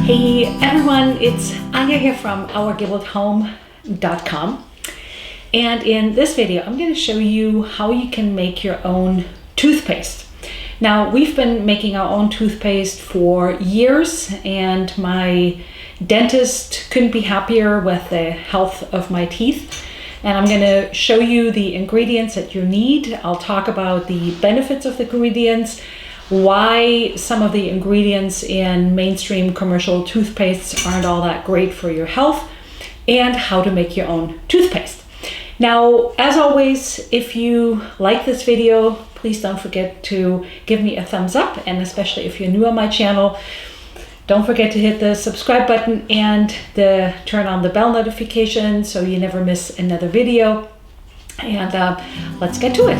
Hey everyone, it's Anya here from ourgabledhome.com, and in this video I'm going to show you how you can make your own toothpaste. Now, we've been making our own toothpaste for years, and my dentist couldn't be happier with the health of my teeth. And I'm going to show you the ingredients that you need. I'll talk about the benefits of the ingredients, why some of the ingredients in mainstream commercial toothpastes aren't all that great for your health, and how to make your own toothpaste. Now, as always, if you like this video, please don't forget to give me a thumbs up, and especially if you're new on my channel, don't forget to hit the subscribe button and turn on the bell notification so you never miss another video. And let's get to it.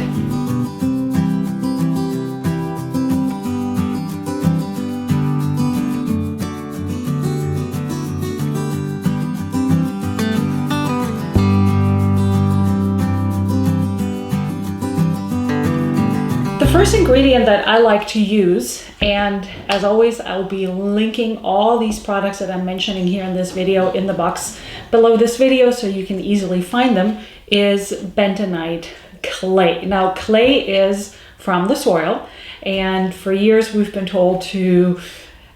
The first ingredient that I like to use, and as always I'll be linking all these products that I'm mentioning here in this video in the box below this video so you can easily find them, is bentonite clay. Now, clay is from the soil, and for years we've been told to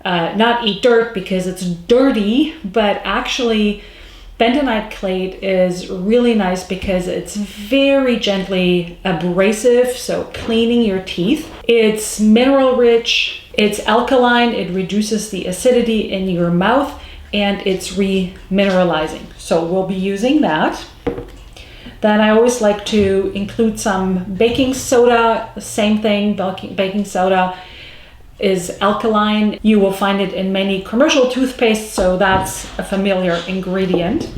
not eat dirt because it's dirty, but actually bentonite clay is really nice because it's very gently abrasive, so cleaning your teeth. It's mineral rich, it's alkaline, it reduces the acidity in your mouth, and it's remineralizing. So we'll be using that. Then I always like to include some baking soda. Same thing, baking soda is alkaline. You will find it in many commercial toothpastes, so that's a familiar ingredient.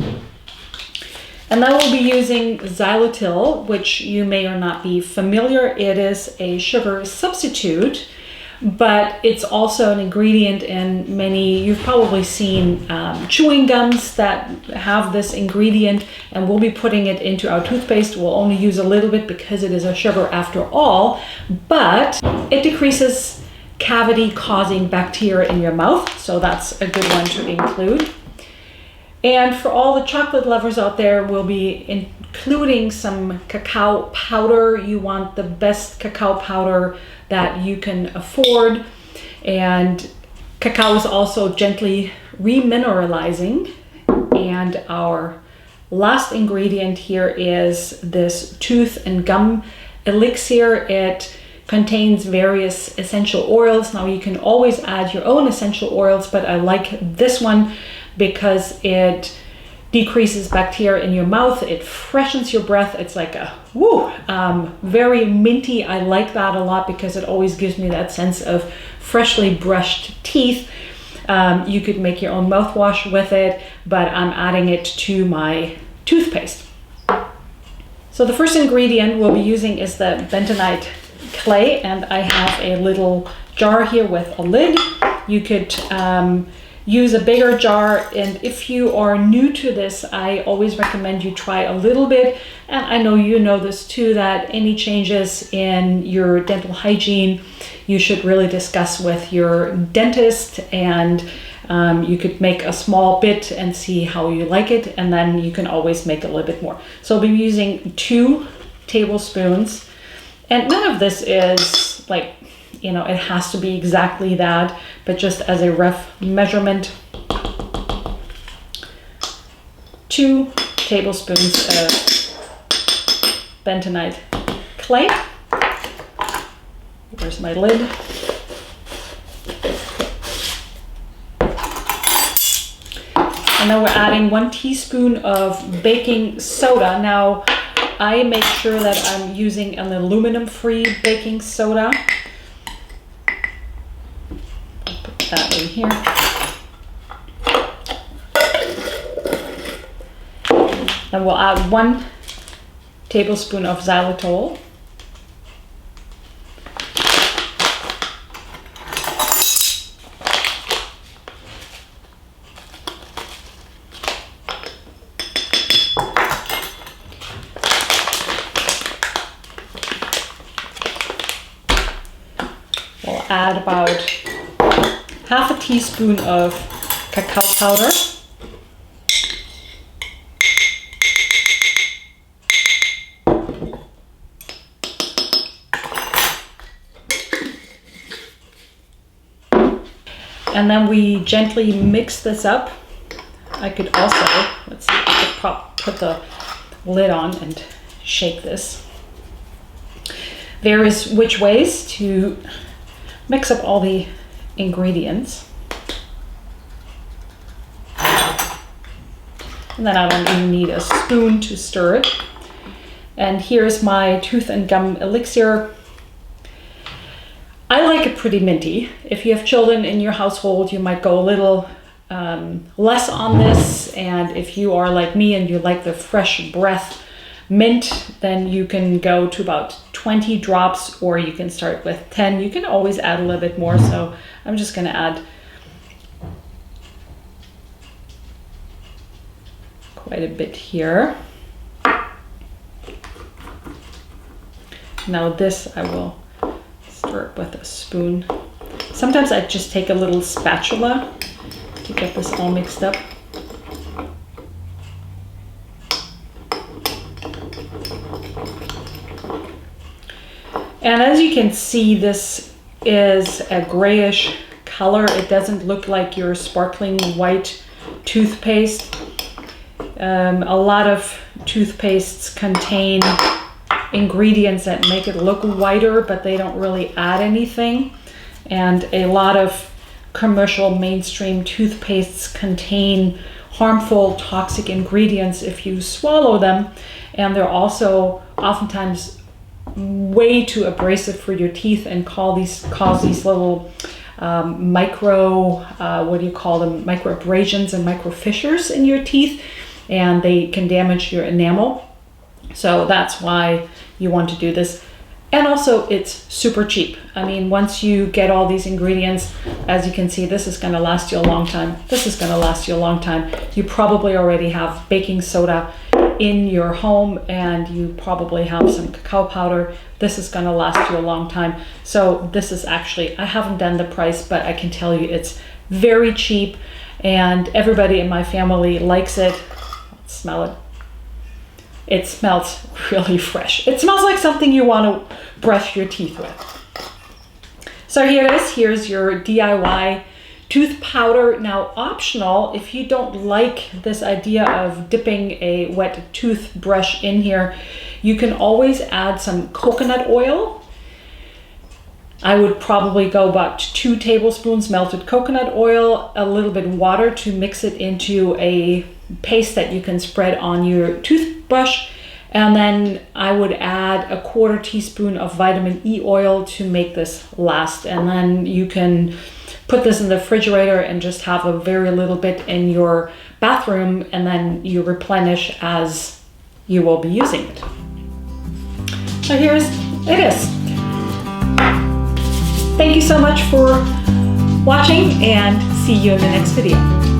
And then we'll be using xylitol, which you may or not be familiar. It is a sugar substitute, but it's also an ingredient in many, you've probably seen chewing gums that have this ingredient, and we'll be putting it into our toothpaste. We'll only use a little bit because it is a sugar after all, but it decreases cavity-causing bacteria in your mouth, so that's a good one to include. And for all the chocolate lovers out there, we'll be including some cacao powder. You want the best cacao powder that you can afford, and cacao is also gently remineralizing. And our last ingredient here is this tooth and gum elixir. It contains various essential oils. Now, you can always add your own essential oils, but I like this one because it decreases bacteria in your mouth. It freshens your breath. It's like a very minty. I like that a lot because it always gives me that sense of freshly brushed teeth. You could make your own mouthwash with it, but I'm adding it to my toothpaste. So the first ingredient we'll be using is the bentonite clay, and I have a little jar here with a lid. You could use a bigger jar, and if you are new to this, I always recommend you try a little bit. And I know you know this too, that any changes in your dental hygiene you should really discuss with your dentist, and you could make a small bit and see how you like it, and then you can always make a little bit more. So I'll be using 2 tablespoons. And none of this is like, it has to be exactly that, but just as a rough measurement, 2 tablespoons of bentonite clay. Where's my lid? And then we're adding 1 teaspoon of baking soda. Now, I make sure that I'm using an aluminum-free baking soda. I'll put that in here. Then we'll add 1 tablespoon of xylitol. We'll add about half a teaspoon of cacao powder. And then we gently mix this up. I could also, let's see, I could put the lid on and shake this. There is which ways to mix up all the ingredients. And then I don't even need a spoon to stir it. And here's my tooth and gum elixir. I like it pretty minty. If you have children in your household, you might go a little less on this. And if you are like me and you like the fresh breath mint, then you can go to about 20 drops, or you can start with 10. You can always add a little bit more. So I'm just going to add quite a bit here. Now this I will stir it with a spoon. Sometimes I just take a little spatula to get this all mixed up. And as you can see, this is a grayish color. It doesn't look like your sparkling white toothpaste. A lot of toothpastes contain ingredients that make it look whiter, but they don't really add anything. And a lot of commercial mainstream toothpastes contain harmful toxic ingredients if you swallow them. And they're also oftentimes way too abrasive for your teeth and cause these little micro, what do you call them? Micro abrasions and micro fissures in your teeth, and they can damage your enamel. So that's why you want to do this. And also it's super cheap. I mean, once you get all these ingredients, as you can see, this is going to last you a long time. This is going to last you a long time. You probably already have baking soda in your home, and you probably have some cacao powder. This is going to last you a long time. So this is actually, I haven't done the price, but I can tell you it's very cheap, and everybody in my family likes it. Let's smell it. It smells really fresh. It smells like something you want to brush your teeth with. So here it is. Here's your DIY tooth powder. Now, optional, if you don't like this idea of dipping a wet toothbrush in here, you can always add some coconut oil. I would probably go about 2 tablespoons melted coconut oil, a little bit water to mix it into a paste that you can spread on your toothbrush. And then I would add a 1/4 teaspoon of vitamin E oil to make this last. And then you can put this in the refrigerator and just have a very little bit in your bathroom, and then you replenish as you will be using it. So here it is. Thank you so much for watching, and see you in the next video.